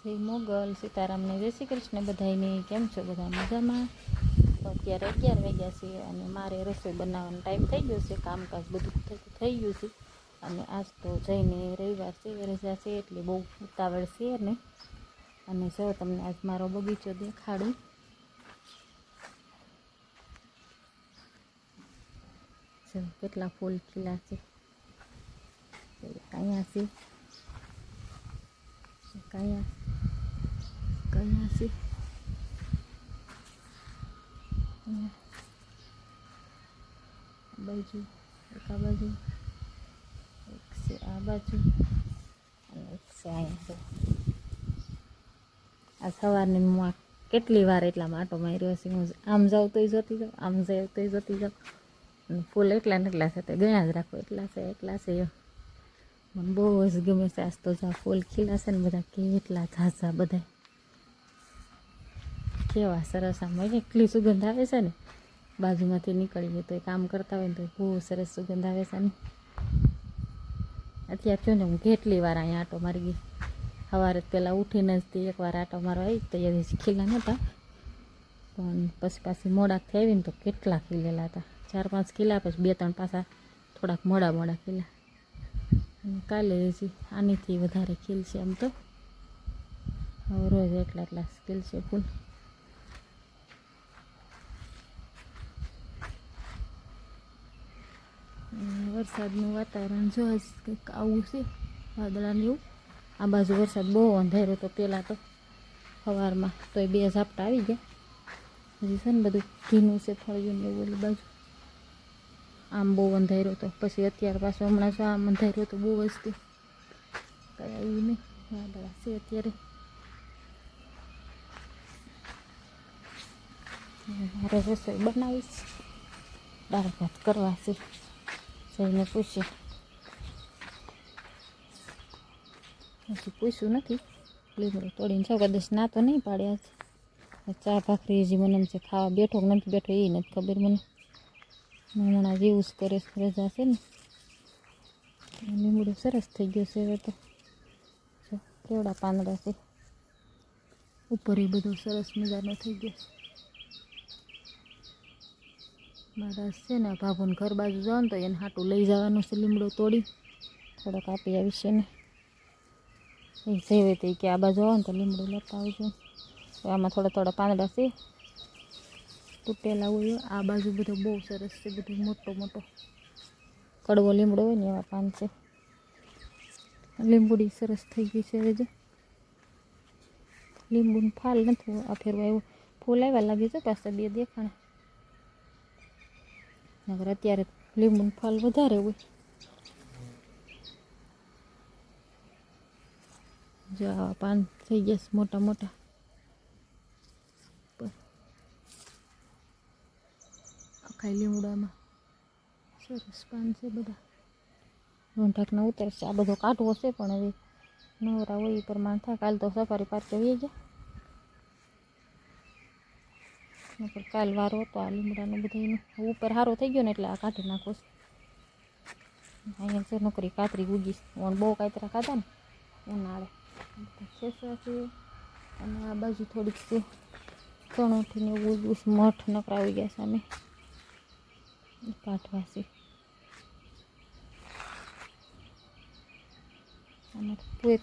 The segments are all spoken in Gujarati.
જય મોગલ સીતારામને જય શ્રી કૃષ્ણ બધાને. કેમ છો બધા? મજામાં? તો અત્યારે 11 વાગ્યા છે અને મારે રસોઈ બનાવવાનો ટાઈમ થઈ ગયો છે. કામકાજ બધું થઈ ગયું છે અને આજ તો જઈને રવિવાર છે, રજા છે એટલે બહુ ઉતાવળ છે ને. અને જો તમને આજ મારો બગીચો દેખાડું. જો કેટલા ફૂલ ખીલા છે. અહીંયા છે, કયા છે, બાજુ એક આ બાજુ, એક છે આ બાજુ અને એક છે અહીંયા. આ સવારની હું કેટલી વાર એટલામાં આટો માર્યો છે. હું આમ જાઉં તોય જતી જાઉં, આમ જાઉં તોય જતી જાઉં. અને ફૂલ એટલા ને એટલા છે તે ગણ્યા જ રાખો, એટલા છે. મને બહુ જ ગમે છે. આજ તો જ્યાં ફૂલ ખીલા છે ને બધા કેટલા ઝાઝા, બધા કેવા સરસ. આમ એટલી સુગંધ આવે છે ને, બાજુમાંથી નીકળીએ તો કામ કરતા હોય ને તો બહુ સરસ સુગંધ આવે છે ને. અત્યારે થયો ને હું કેટલી વાર અહીંયા આટો મારી ગઈ. સવારે પહેલાં ઉઠીને જ એકવાર આટો મારવા આવી તો એ ખીલા નહોતા, પણ પછી પાછી મોડાથી આવીને તો કેટલા ખીલેલા હતા. 4-5 ખીલા, પછી 2-3 પાછા થોડાક મોડા ખીલા. અને કાલે હજી આનીથી વધારે ખીલ છે. આમ તો રોજ એટલા ખીલ છે ફૂલ. વરસાદનું વાતાવરણ જો કંઈક આવું છે, વાદળાને એવું. આ બાજુ વરસાદ બહુ અંધાર્યો હતો પહેલાં તો સવારમાં, તો એ 2 ઝાપટા આવી ગયા. હજી છે ને બધું ભીનું છે ફળિયું ને એવું. ઓલી બાજુ આમ બહુ અંધાર્યો હતો, પછી અત્યારે પાછું હમણાં જો આમ અંધાર્યો તો બહુ જ તે કંઈ આવ્યું નહીં. વાદળા છે અત્યારે. મારે રસોઈ બનાવીશ, દાળ ભાત કરવા છે. જઈને પૂછીએ, હજી પૂછ્યું નથી. લીમડો તોડીને જાવ, કદાચ ના તો નહીં પાડ્યા છે. ચા ભાખરી હજી મને એમ છે ખાવા બેઠો કે નથી બેઠો એ નથી ખબર મને. હમણાં જેવું જ કરે, રજા છે ને. લીમડો સરસ થઈ ગયો છે હવે તો. કેવડા પાંદડા છે ઉપર, એ બધો સરસ મજાનો થઈ ગયો. મારા છે ને ભાભોને ઘર બાજુ જાવ ને તો એને હાટું લઈ જવાનું છે લીમડો તોડી, થોડોક આપી આવી છે ને. એ જેવે તે કે આ બાજુ આવો ને તો લીમડો લેતા આવજો. આમાં થોડા પાંદડા છે તૂટેલા હોય. આ બાજુ બધો બહુ સરસ છે, બધો મોટો કડવો લીમડો હોય ને એવા પાન છે. લીંબુડી સરસ થઈ ગઈ છે હવે. જો લીંબુનું ફાલ નથી આ ફેરવા, એવું ફૂલ આવ્યા લાગે છે પાછા 2 દેખાણા. નગર અત્યારે લીંબુનું ફાલ વધારે હોય. જો આવા પાન થઈ ગયા મોટા. આખા લીમડામાં સરસ પાન છે બધા. રોંઢાકના ઉતરશે. આ બધો કાઢવો છે પણ હવે નવરા હોય એ પ્રમાણે થાય. કાલ તો સફારી પાર્કે વહી ગયા, નકર કાલ વારો હતો આ લીમડાનો બધાનો. ઉપર સારો થઈ ગયો ને એટલે આ કાઢી નાખો છે. અહીંયા છે નોકરી કાતરી ઉગી. બહુ કાતરા ખાધા ને ઉનાળે ખેસવા છે. અને આ બાજુ થોડીક છે ચણોઠીને એવું મઠ નકરા આવી ગયા સામે કાઢવા છે. અને તુર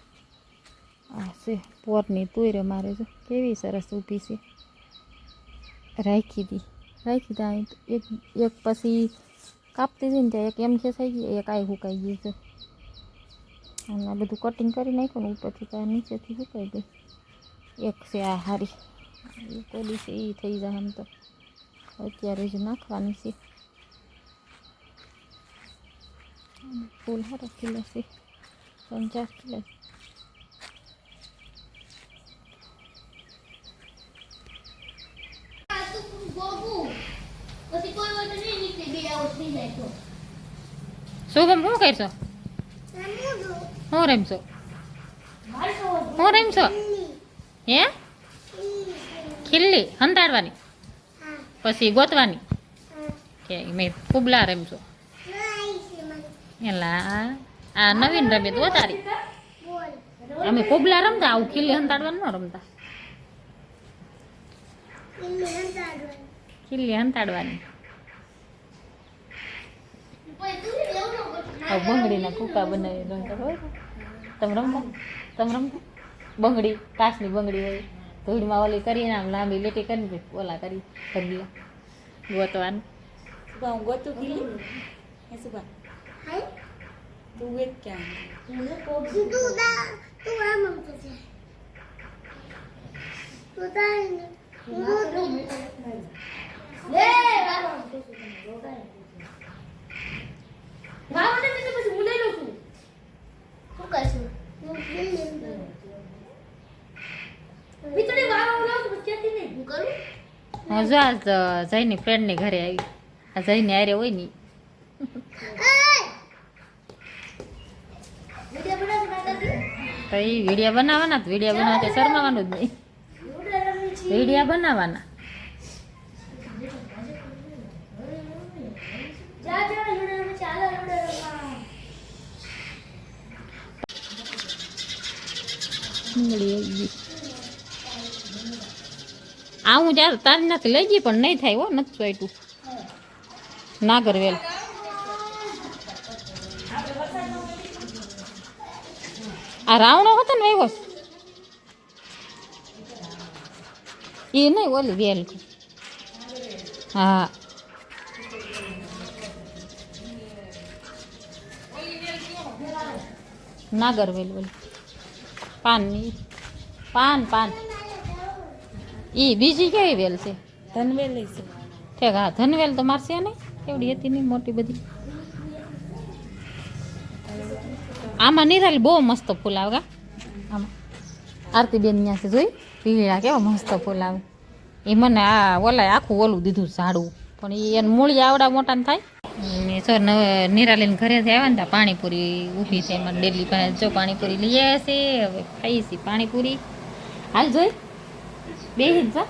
આ છે પોરની તુર અમારે જો કેવી સરસ ઊભી છે. રાખી દી અહીં એક પછી કાપતી હતી ને ત્યાં એક એમ ખેંચાઈ ગઈ, એક આ સુકાઈ ગઈ છે. અને આ બધું કટિંગ કરી નાખ્યું ને ઉપરથી ત્યાં નીચેથી સુકાઈ ગઈ. એક છે આ હારી, એ કોલી છે એ થઈ જાય. આમ તો અત્યારે જ નાખવાની છે. ફૂલ સારા ખીલા છે, 3-4 ખીલા. શું કરશો? હું રમશો? હે ખીલ્લી હંતાડવાની પછી ગોતવાની કે મેં ફૂબલા રમશો? એલા આ નવીન રમે તો તારી અમે પોબલા રમતા, આવું ખીલી હંતાડવાનું ન રમતા. ખીલી હંતાડવાની. બંગડીના કૂકા બનાવી રમતા હોય. તમે રમતા? બંગડી, કાચની બંગડી હોય, ધૂળમાં ઓલી કરીને આમ લાંબી લેટી કરીને ઓલા કરી ઢગલા ગોતવાનું. હું ગોતું ખીલી હે સુભા તું વેચ ક્યાં હું જો આજ જયની ફ્રેન્ડની ઘરે આવી. આ જયને હારે હોય ને તો એ વિડીયો બનાવવાના. વિડીયો બનાવવા તો શરમાવાનું જ નહીં. વિડીયો બનાવવાના. આવું જ્યારે તારી નથી લઈ ગઈ પણ નહીં થાય હો. નથી ચોઈટું નાગરવેલ. આ રાવણો હતો ને એવો એ નહીં, ઓલી વેલ. હા નાગરવેલ ઓલી પાનની પાન ઈ બીજી કેવી વેલ છે? ધનવેલ છે ઠેક. હા ધનવેલ તો મારશે નહીં, એવડી હતી નહીં મોટી બધી. આમાં નિરાલી બહુ મસ્ત ફૂલ આવે. આમાં આરતીબેન ત્યાં છે જોઈ, પીળા કેવા મસ્ત ફૂલ આવે. એ મને આ ઓલા આખું ઓલું દીધું ઝાડવું, પણ એ એને મૂળી આવડા મોટા ને થાય. જો નિરાલીને ઘરેથી આવ્યા ને પાણીપુરી ઊભી છે એમાં ડેલી પાસે. જો પાણીપુરી લઈ આવ્યા છે, હવે ખાઈ છે પાણીપુરી. હાલ જોઈ બે હિંસા